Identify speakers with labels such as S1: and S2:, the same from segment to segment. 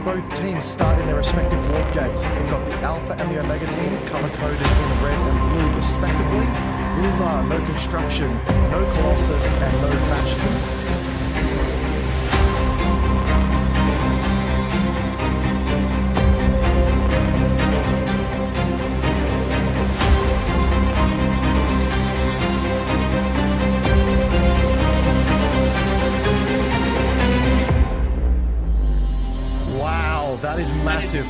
S1: both teams start in their respective warp gates. We've got the Alpha and the Omega teams color-coded in red and blue respectively. Rules are no construction, no Colossus, and no Bastions. That is massive.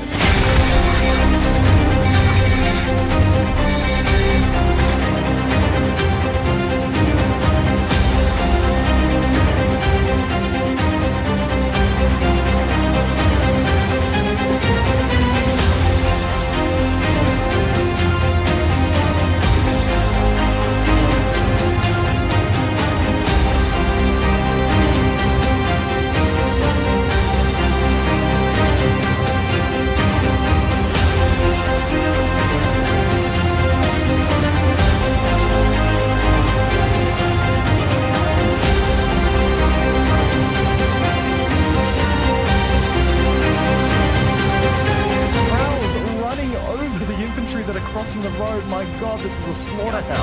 S1: That are crossing the road. My God, this is a slaughterhouse.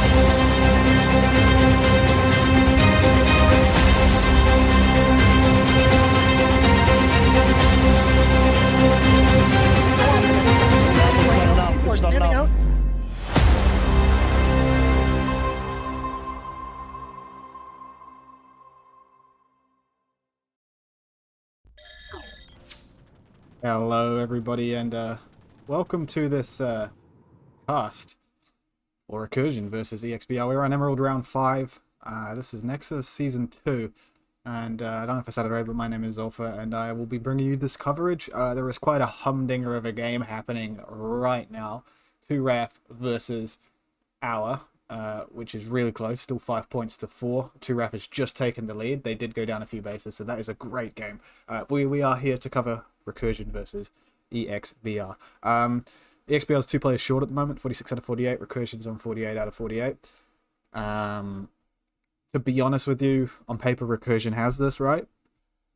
S1: It's not enough.
S2: Hello, everybody, and welcome to this cast for Recursion versus EXBR. We're on Emerald Round 5. This is Nexus Season 2, and I don't know if I said it right, but my name is Zolfa, and I will be bringing you this coverage. There is quite a humdinger of a game happening right now. 2RAF versus Our, which is really close, still 5 points to 4. 2RAF has just taken the lead. They did go down a few bases, so that is a great game. We are here to cover Recursion versus EXBR. EXBR is 2 players short at the moment, 46 out of 48. Recursion's on 48 out of 48. To be honest with you, on paper, Recursion has this, right?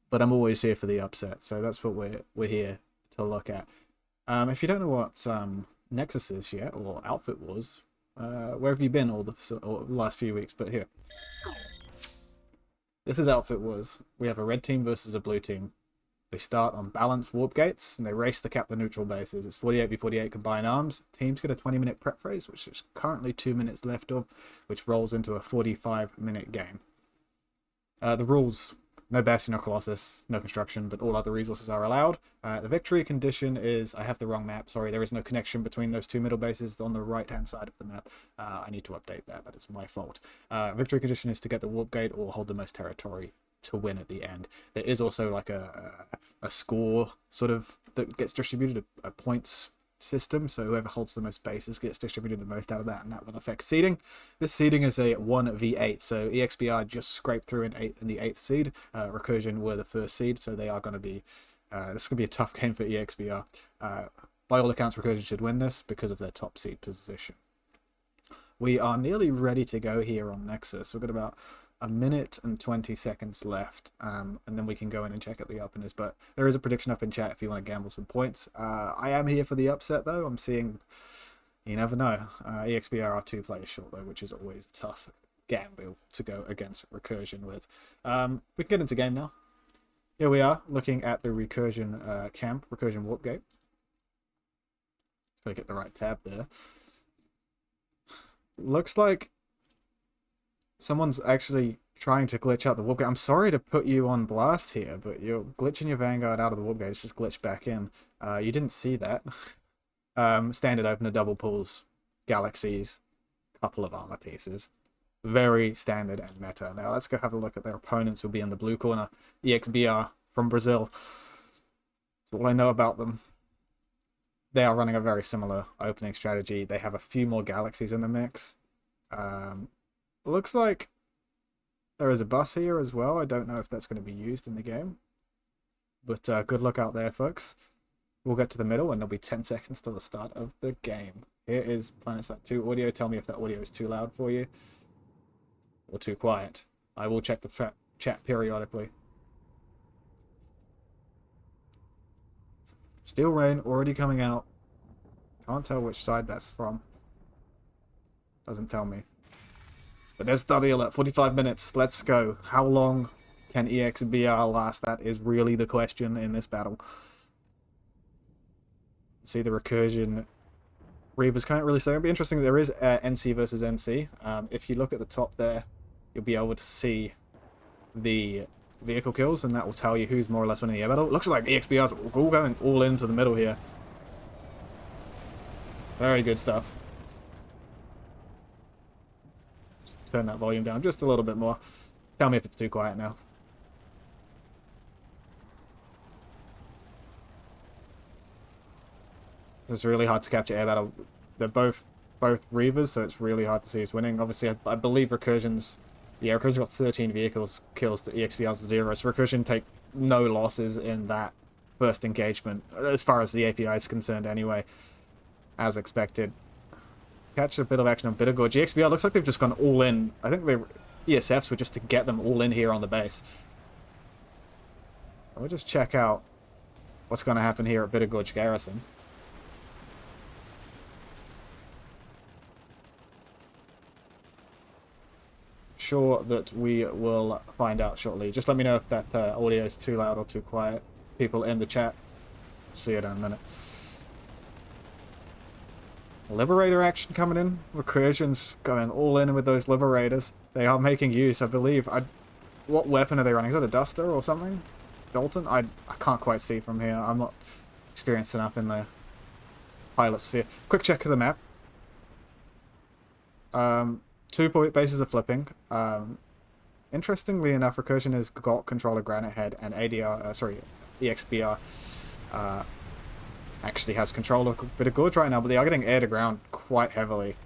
S2: But I'm always here for the upset, so that's what we're here to look at. If you don't know what Nexus is yet, or Outfit was, where have you been all the last few weeks? But here. This is Outfit was. We have a red team versus a blue team. They start on balanced warp gates, and they race to cap the neutral bases. It's 48v48 combined arms. Teams get a 20-minute prep phase, which is currently 2 minutes left of, which rolls into a 45-minute game. The rules: no Bastion or Colossus, no construction, but all other resources are allowed. The victory condition is, I have the wrong map, sorry, there is no connection between those 2 middle bases on the right-hand side of the map. I need to update that, that is my fault. Victory condition is to get the warp gate or hold the most territory to win at the end. There is also like a score sort of that gets distributed, a points system, so whoever holds the most bases gets distributed the most out of that, and that will affect seeding. This seeding is a 1v8, so EXBR just scraped through in the 8th seed. Recursion were the 1st seed, so they are going to be this is going to be a tough game for EXBR. By all accounts, Recursion should win this because of their top seed position. We are nearly ready to go here on Nexus. We've got about a minute and 20 seconds left, and then we can go in and check out the openers, but there is a prediction up in chat if you want to gamble some points. I am here for the upset, though. I'm seeing, you never know. EXBR are 2 players short, though, which is always a tough gamble to go against Recursion with. We can get into game now. Here we are, looking at the Recursion camp, Recursion Warp Gate. Gotta get the right tab there. Looks like someone's actually trying to glitch out the warp gate. I'm sorry to put you on blast here, but you're glitching your Vanguard out of the warp gate. It's just glitched back in. You didn't see that. Standard opener, double pulls, galaxies, couple of armor pieces. Very standard and meta. Now let's go have a look at their opponents who'll be in the blue corner. EXBR from Brazil. That's all I know about them. They are running a very similar opening strategy. They have a few more galaxies in the mix. Looks like there is a bus here as well. I don't know if that's going to be used in the game. But good luck out there, folks. We'll get to the middle, and there'll be 10 seconds to the start of the game. Here is PlanetSat 2 audio. Tell me if that audio is too loud for you or too quiet. I will check the chat periodically. Steel rain already coming out. Can't tell which side that's from. Doesn't tell me. But there's study alert. 45 minutes. Let's go. How long can EXBR last? That is really the question in this battle. See the recursion. Reavers can't really say. It'll be interesting. There is NC versus NC. If you look at the top there, you'll be able to see the vehicle kills, and that will tell you who's more or less winning the air battle. It looks like EXBR's all going all into the middle here. Very good stuff. Just turn that volume down just a little bit more. Tell me if it's too quiet now. It's really hard to capture air battle. They're both Reavers, so it's really hard to see who's winning. Obviously, I believe Recursion's... Yeah, Recursion got 13 vehicles kills to EXPR's 0, so Recursion take no losses in that first engagement, as far as the API is concerned anyway, as expected. Catch a bit of action on Bittergorge. EXPR looks like they've just gone all in. I think the ESFs were just to get them all in here on the base. We'll just check out what's going to happen here at Bittergorge Garrison. Sure that we will find out shortly. Just let me know if that audio is too loud or too quiet. People in the chat. See it in a minute. Liberator action coming in. Recursion's going all in with those Liberators. They are making use, I believe. What weapon are they running? Is that a Duster or something? Dalton? I can't quite see from here. I'm not experienced enough in the pilot sphere. Quick check of the map. 2 bases are flipping. Interestingly enough, Recursion has got control of Granite Head, and EXBR actually has control of a bit of Gorge right now, but they are getting air to ground quite heavily.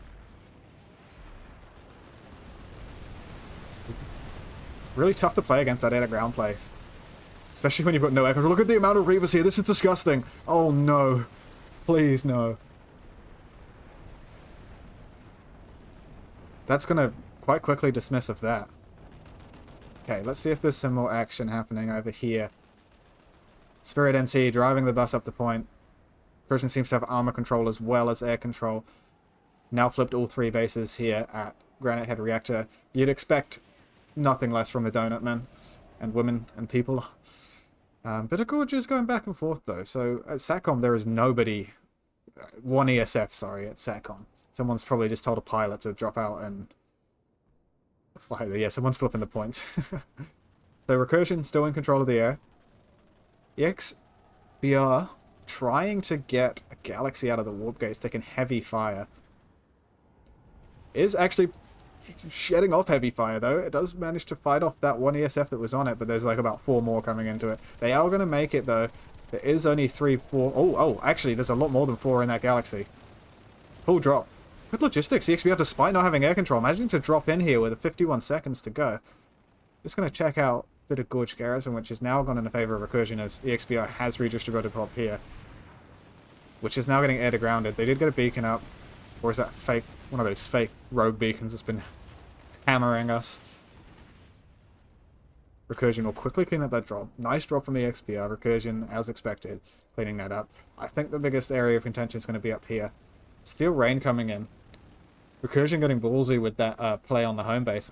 S2: Really tough to play against that air to ground play, especially when you've got no air control. Look at the amount of Reavers here. This is disgusting. Oh no, please no. That's going to quite quickly dismiss of that. Okay, let's see if there's some more action happening over here. Spirit NC driving the bus up the point. Recursion seems to have armor control as well as air control. Now flipped all 3 bases here at Granite Head Reactor. You'd expect nothing less from the Donut Men and women and people. Bittergorge is going back and forth though. So at SATCOM there is nobody... one ESF, sorry, at SATCOM. Someone's probably just told a pilot to drop out and fly there. Yeah, someone's flipping the points. So Recursion still in control of the air. EXBR trying to get a Galaxy out of the warp gates, taking heavy fire. Is actually shedding off heavy fire though. It does manage to fight off that one ESF that was on it, but there's like about 4 more coming into it. They are going to make it though. There is only 3, 4... Oh, actually there's a lot more than 4 in that Galaxy. Full drop. Good logistics. EXBR, despite not having air control, managing to drop in here with 51 seconds to go. Just going to check out Bittergorge Garrison, which is now gone in favor of Recursion as EXBR has redistributed pop here. Which is now getting air to grounded. They did get a beacon up. Or is that fake? One of those fake rogue beacons that's been hammering us. Recursion will quickly clean up that drop. Nice drop from EXBR. Recursion, as expected, cleaning that up. I think the biggest area of contention is going to be up here. Steel Rain coming in. Recursion getting ballsy with that play on the home base.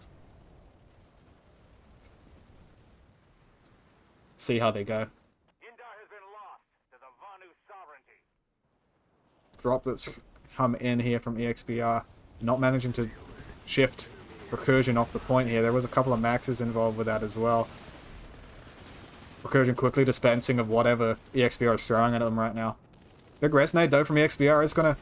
S2: See how they go. Drop that's come in here from EXBR. Not managing to shift Recursion off the point here. There was a couple of maxes involved with that as well. Recursion quickly dispensing of whatever EXBR is throwing at them right now. Big resonate though from EXBR is going to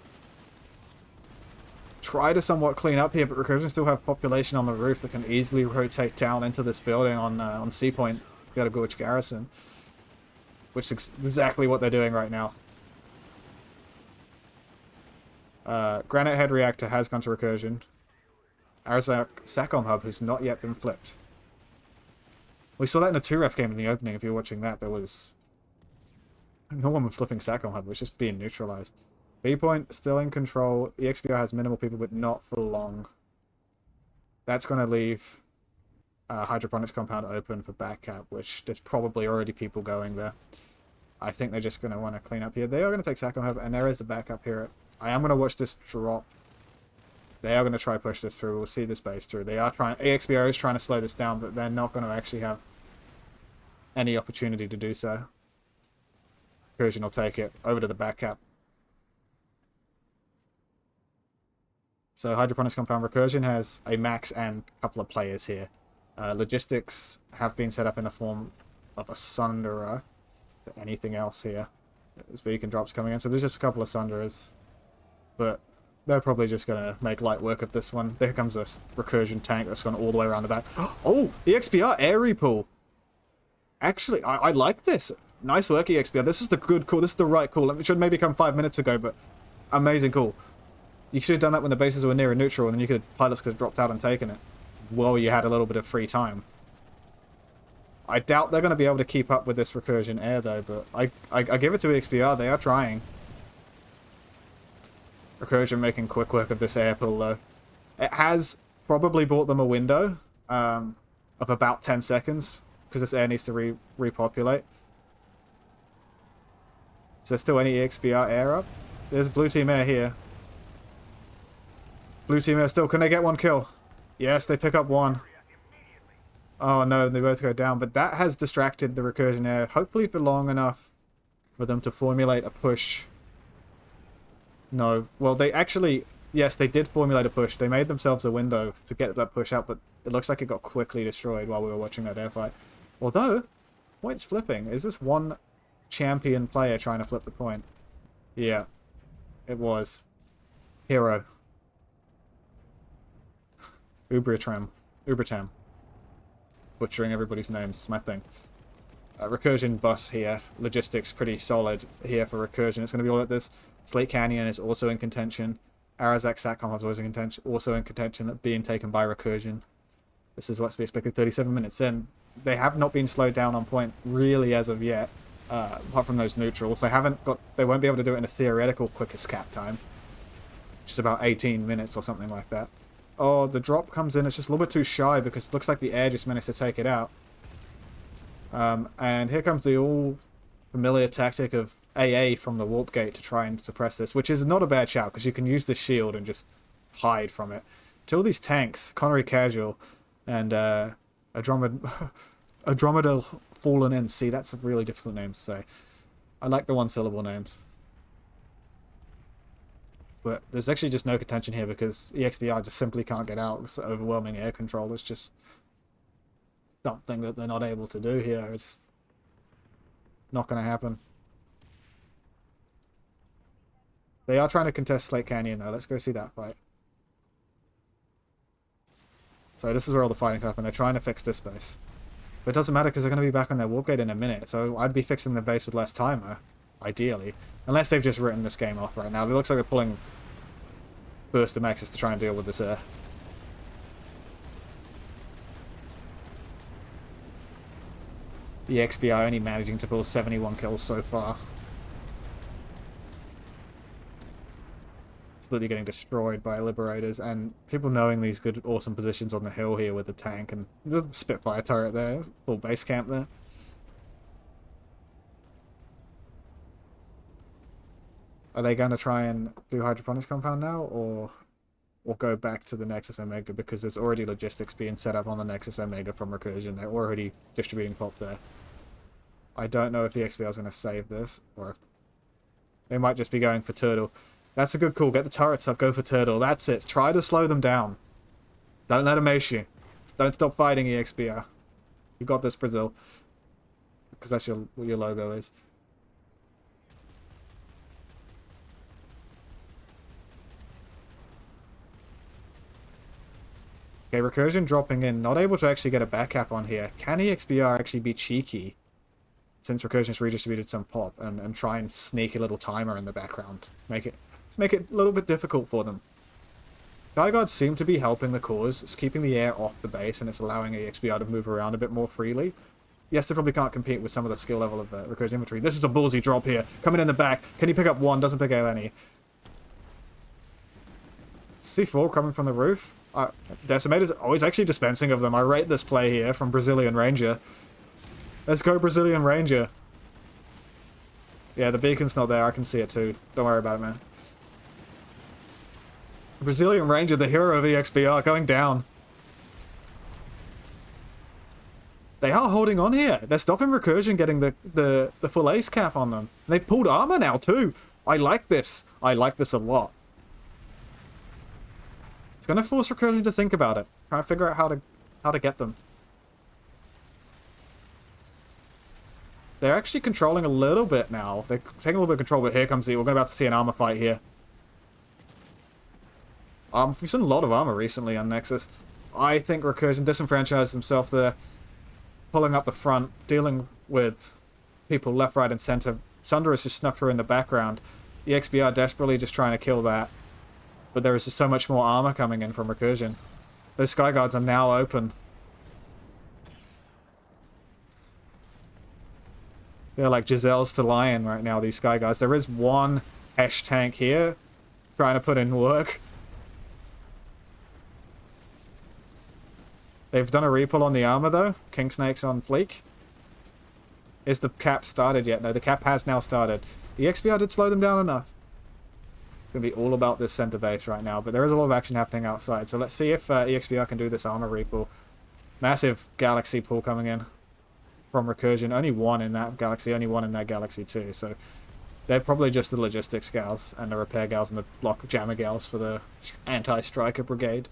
S2: try to somewhat clean up here, but Recursion still have population on the roof that can easily rotate down into this building on C Point, Bittergorge Garrison, which is exactly what they're doing right now. Granite Head Reactor has gone to Recursion. Arzak SATCOM Hub has not yet been flipped. We saw that in a 2-ref game in the opening. If you're watching that, there was no one was flipping SATCOM Hub. It was just being neutralized. B point still in control. EXBR has minimal people, but not for long. That's going to leave Hydroponics Compound open for back cap, which there's probably already people going there. I think they're just going to want to clean up here. They are going to take sack on her, and there is a backup here. I am going to watch this drop. They are going to try to push this through. We'll see this base through. They are trying. EXBR is trying to slow this down, but they're not going to actually have any opportunity to do so. Recursion will take it over to the back cap. So Hydroponics Compound Recursion has a max and a couple of players here. Logistics have been set up in the form of a Sunderer. Is there anything else here? There's beacon drops coming in, so there's just a couple of Sunderers. But they're probably just going to make light work of this one. There comes a Recursion tank that's gone all the way around the back. Oh, EXBR air repull. Actually, I like this. Nice work, EXBR. This is the good call. This is the right call. It should maybe come 5 minutes ago, but amazing call. You should have done that when the bases were near a neutral, and then you could pilots could have dropped out and taken it. Well, you had a little bit of free time. I doubt they're going to be able to keep up with this Recursion air, though, but I give it to EXBR. They are trying. Recursion making quick work of this air pull, though. It has probably bought them a window of about 10 seconds, because this air needs to repopulate. Is there still any EXBR air up? There's blue team air here. Blue team air still. Can they get one kill? Yes, they pick up one. Oh no, they both go down. But that has distracted the Recursion air, hopefully for long enough for them to formulate a push. No. Well, they actually... Yes, they did formulate a push. They made themselves a window to get that push out, but it looks like it got quickly destroyed while we were watching that air fight. Although, point's flipping. Is this one champion player trying to flip the point? Yeah, it was. Hero. Ubertam. Butchering everybody's names. It's my thing. Recursion bus here. Logistics pretty solid here for Recursion. It's going to be all like this. Slate Canyon is also in contention. Arazak Satcom Hub's also in contention, being taken by Recursion. This is what's to be expected 37 minutes in. They have not been slowed down on point really as of yet, apart from those neutrals. They won't be able to do it in a theoretical quickest cap time, which is about 18 minutes or something like that. Oh, the drop comes in. It's just a little bit too shy because it looks like the air just managed to take it out. And here comes the all familiar tactic of AA from the warp gate to try and suppress this, which is not a bad shout because you can use the shield and just hide from it. Till these tanks, Connery Casual and Andromeda Fallen In. See, that's a really difficult name to say. I like the one-syllable names. But there's actually just no contention here because EXBR just simply can't get out. It's overwhelming air control. It's just something that they're not able to do here. It's not going to happen. They are trying to contest Slate Canyon, though. Let's go see that fight. So this is where all the fighting's happening. They're trying to fix this base. But it doesn't matter because they're going to be back on their warp gate in a minute. So I'd be fixing the base with less timer, ideally. Unless they've just written this game off right now. It looks like they're pulling Burst of Maxis to try and deal with this air. The XBR only managing to pull 71 kills so far. Absolutely getting destroyed by Liberators, and people knowing these good, awesome positions on the hill here with the tank and the Spitfire turret there. Full base camp there. Are they going to try and do Hydroponics Compound now, or go back to the Nexus Omega, because there's already logistics being set up on the Nexus Omega from Recursion. They're already distributing pop there. I don't know if the XBR is going to save this, or if they might just be going for Turtle. That's a good call. Get the turrets up, go for Turtle. That's it. Try to slow them down. Don't let them ace you. Don't stop fighting, EXBR. You got this, Brazil. Because that's what your logo is. Okay, Recursion dropping in. Not able to actually get a back cap on here. Can EXBR actually be cheeky? Since Recursion has redistributed some pop and try and sneak a little timer in the background. Make it a little bit difficult for them. Skyguards seem to be helping the cause. It's keeping the air off the base and it's allowing EXBR to move around a bit more freely. Yes, they probably can't compete with some of the skill level of Recursion infantry. This is a ballsy drop here. Coming in the back. Can he pick up one? Doesn't pick out any. C4 coming from the roof. Decimator's always actually dispensing of them. I rate this play here from Brazilian Ranger. Let's go, Brazilian Ranger. Yeah, the beacon's not there. I can see it too. Don't worry about it, man. Brazilian Ranger, the hero of EXBR, going down. They are holding on here. They're stopping Recursion getting the full ace cap on them. And they've pulled armor now too. I like this. I like this a lot. It's going to force Recursion to think about it. Try to figure out how to get them. They're actually controlling a little bit now. They're taking a little bit of control, but here comes we're about to see an armor fight here. We've seen a lot of armor recently on Nexus. I think Recursion disenfranchised himself there, pulling up the front, dealing with people left, right, and center. Sunder has just snuck through in the background. EXBR desperately just trying to kill that. But there is just so much more armor coming in from Recursion. Those Sky Guards are now open. They're like Giselles to Lion right now, these Sky Guards. There is one Hesh tank here trying to put in work. They've done a repull on the armor though. King Snake's on fleek. Is the cap started yet? No, the cap has now started. The EXBR did slow them down enough. It's going to be all about this center base right now, but there is a lot of action happening outside. So let's see if EXBR can do this armor repull. Massive galaxy pull coming in from Recursion. Only one in that galaxy, only one in that galaxy too. So they're probably just the logistics gals and the repair gals and the block jammer gals for the anti-striker brigade.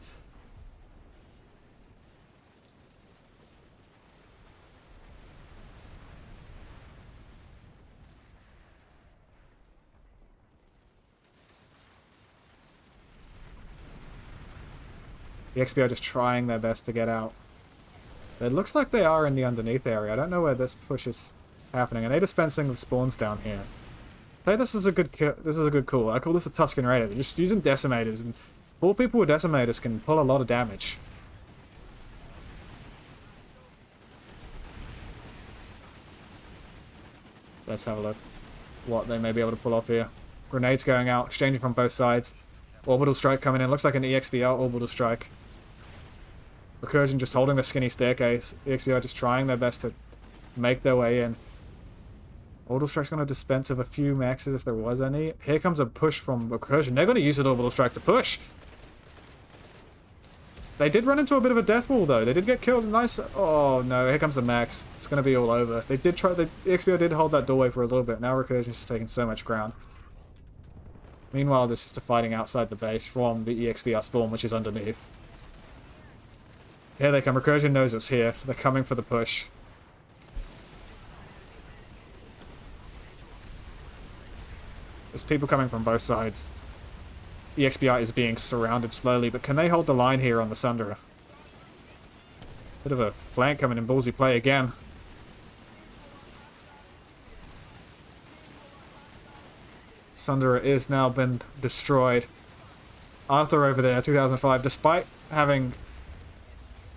S2: The XP are just trying their best to get out. It looks like they are in the underneath area. I don't know where this push is happening. And they're dispensing the spawns down here. I say this is a good call. I call this a Tuscan Raider. They're just using decimators, and 4 people with decimators can pull a lot of damage. Let's have a look what they may be able to pull off here. Grenades going out, exchanging from both sides. Orbital strike coming in. Looks like an EXBR orbital strike. Recursion just holding the skinny staircase. EXBR just trying their best to make their way in. Orbital strike's going to dispense of a few maxes if there was any. Here comes a push from Recursion. They're going to use an orbital strike to push. They did run into a bit of a death wall though. They did get killed. Nice. Oh no, here comes the max. It's going to be all over. They did try. The EXBR did hold that doorway for a little bit. Now Recursion's just taking so much ground. Meanwhile, this is the fighting outside the base from the EXBR spawn, which is underneath. Here they come. Recursion knows it's here. They're coming for the push. There's people coming from both sides. EXBR is being surrounded slowly, but can they hold the line here on the Sunderer? Bit of a flank coming in. Ballsy play again. Sunderer is now been destroyed. Arthur over there, 2005, despite having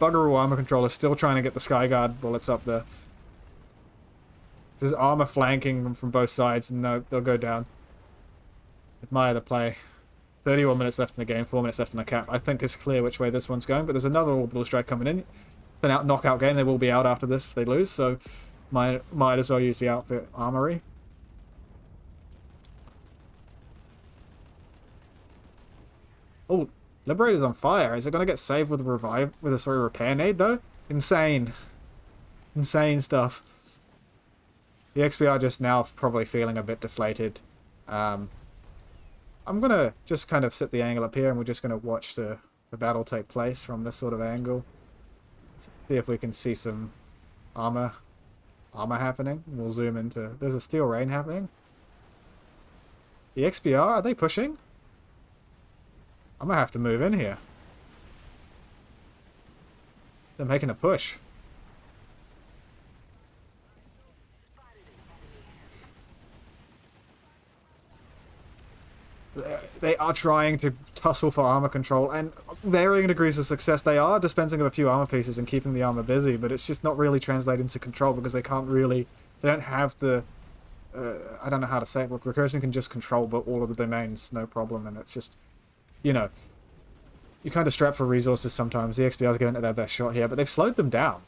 S2: Buggeroo armor controller, still trying to get the Skyguard bullets up there. There's armor flanking them from both sides, and no, they'll go down. Admire the play. 31 minutes left in the game, 4 minutes left in the cap. I think it's clear which way this one's going, but there's another orbital strike coming in. It's an knockout game. They will be out after this if they lose, so might as well use the outfit armory. Oh, Liberator's on fire. Is it going to get saved with a repair nade though? Insane. Insane stuff. The XPR just now probably feeling a bit deflated. I'm going to just kind of set the angle up here and we're just going to watch the battle take place from this sort of angle. See if we can see some armor happening. We'll zoom into... There's a steel rain happening. The XPR, are they pushing? I'm going to have to move in here. They're making a push. They are trying to tussle for armor control, and varying degrees of success. They are dispensing of a few armor pieces and keeping the armor busy, but it's just not really translating to control because they can't really... They don't have the... I don't know how to say it, but Recursion can just control but all of the domains, no problem, and it's just... You know, you kind of strap for resources sometimes. The XPR's giving it their best shot here, but they've slowed them down.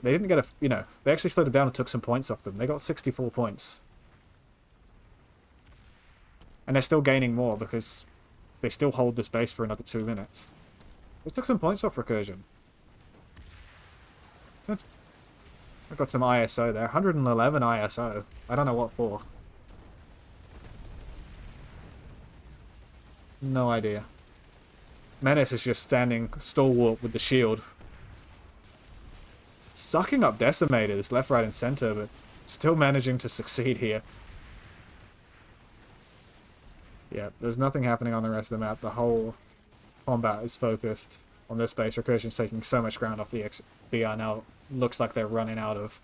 S2: They didn't get a... You know, they actually slowed them down and took some points off them. They got 64 points. And they're still gaining more because they still hold this base for another 2 minutes. They took some points off Recursion. So, I got some ISO there. 111 ISO. I don't know what for. No idea. Menace is just standing stalwart with the shield. Sucking up decimators left, right, and center, but still managing to succeed here. Yeah, there's nothing happening on the rest of the map. The whole combat is focused on this base. Recursion's taking so much ground off the EXBR now. Looks like they're running out of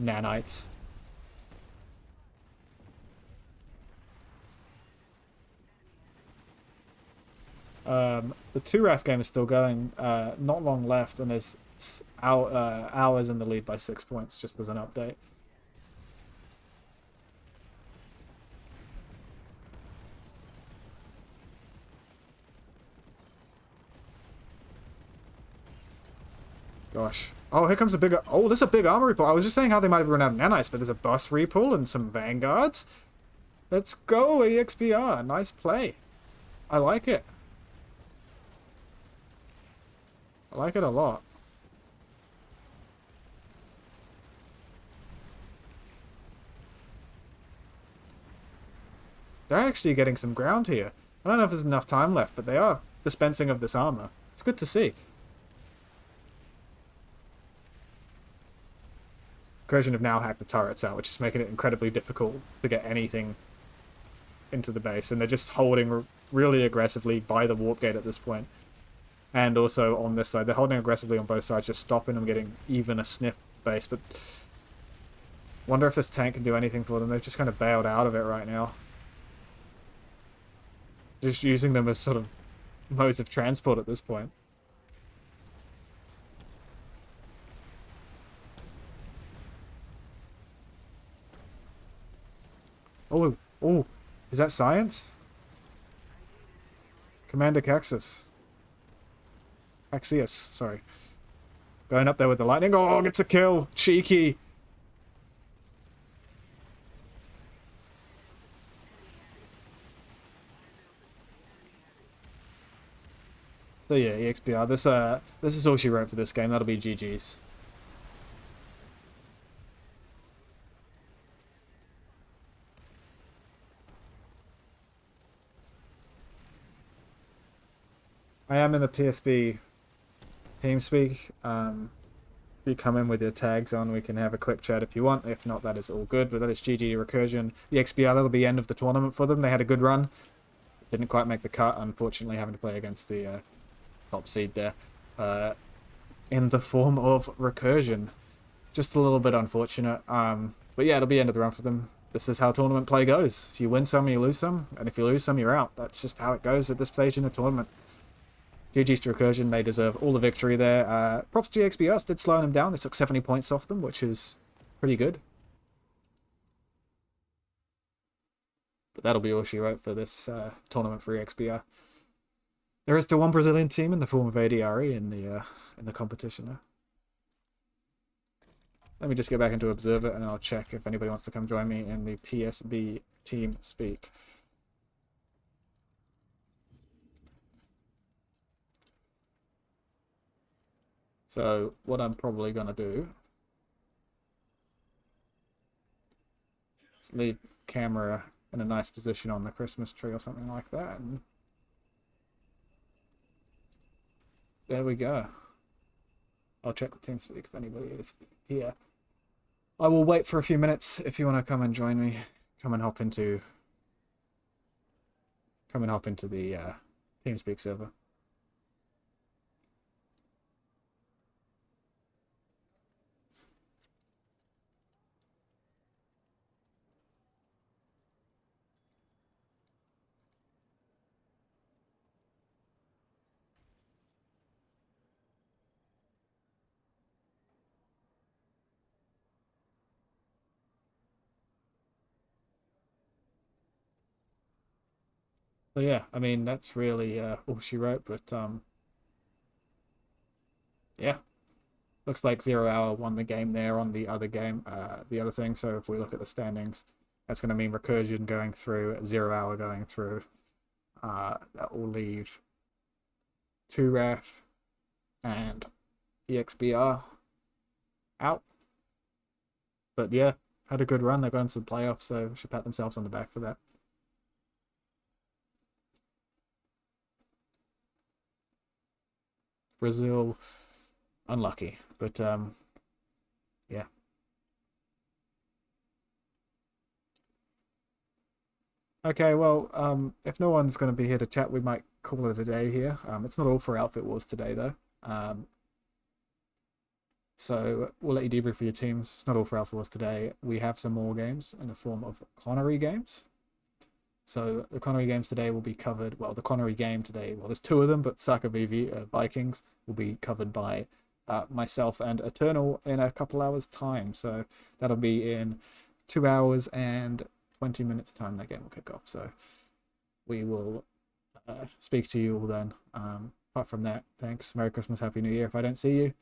S2: nanites. The 2-RAF game is still going. Not long left, and there's hours in the lead by 6 points, just as an update. Gosh. Oh, here comes a big... Oh, there's a big armor repull. I was just saying how they might have run out of nanites, but there's a bus repull and some vanguards. Let's go, EXBR. Nice play. I like it. I like it a lot. They're actually getting some ground here. I don't know if there's enough time left, but they are dispensing of this armor. It's good to see. Recursion have now hacked the turrets out, which is making it incredibly difficult to get anything into the base. And they're just holding really aggressively by the warp gate at this point. And also on this side. They're holding aggressively on both sides, just stopping them getting even a sniff base. But wonder if this tank can do anything for them. They've just kind of bailed out of it right now. Just using them as sort of modes of transport at this point. Oh, oh, is that science? Commander Caxius, sorry. Going up there with the lightning. Oh, gets a kill. Cheeky. So yeah, EXBR. This is all she wrote for this game. That'll be GG's. I am in the PSB TeamSpeak. You come in with your tags on, we can have a quick chat if you want. If not, that is all good. But that is GG Recursion. The EXBR, that'll be end of the tournament for them. They had a good run. Didn't quite make the cut, unfortunately, having to play against the top seed there. In the form of Recursion. Just a little bit unfortunate. But yeah, it'll be end of the run for them. This is how tournament play goes. If you win some, you lose some. And if you lose some, you're out. That's just how it goes at this stage in the tournament. GG's to Recursion, they deserve all the victory there. Props to EXBR, did slow them down. They took 70 points off them, which is pretty good. But that'll be all she wrote for this tournament for EXBR. There is still one Brazilian team in the form of ADRE in the competition now. Let me just get back into Observer and I'll check if anybody wants to come join me in the PSB TeamSpeak. So what I'm probably going to do is leave camera in a nice position on the Christmas tree or something like that. And there we go. I'll check the TeamSpeak if anybody is here. I will wait for a few minutes if you want to come and join me. Come and hop into the TeamSpeak server. So yeah, I mean, that's really all she wrote, but yeah. Looks like 0 Hour won the game there on the other game, the other thing. So if we look at the standings, That's going to mean recursion going through, 0 hour going through. That will leave 2ref and EXBR out. But yeah, had a good run. They're going to the playoffs, so should pat themselves on the back for that. Brazil, unlucky, but yeah. Okay, well, if no one's going to be here to chat, we might call it a day here. It's not all for Outfit Wars today, though. So we'll let you debrief for your teams. It's not all for Outfit Wars today. We have some more games in the form of Connery games. So the Connery games today will be covered. Well, the Connery game today, well, there's 2 of them, but Saka VV Vikings will be covered by myself and Eternal in a couple hours' time. So that'll be in 2 hours and 20 minutes time. That game will kick off. So we will speak to you all then. Apart from that, thanks. Merry Christmas, Happy New Year if I don't see you.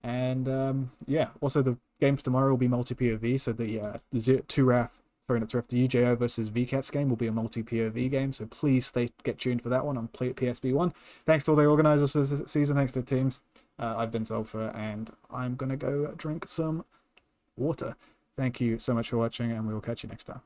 S2: And yeah, also the games tomorrow will be multi-POV. So the 2RAF. Sorry, not to the UJO versus VCATS game will be a multi-POV game, so please get tuned for that one on PSB1. Thanks to all the organisers for this season, thanks to the teams. I've been Sulphur, and I'm going to go drink some water. Thank you so much for watching, and we will catch you next time.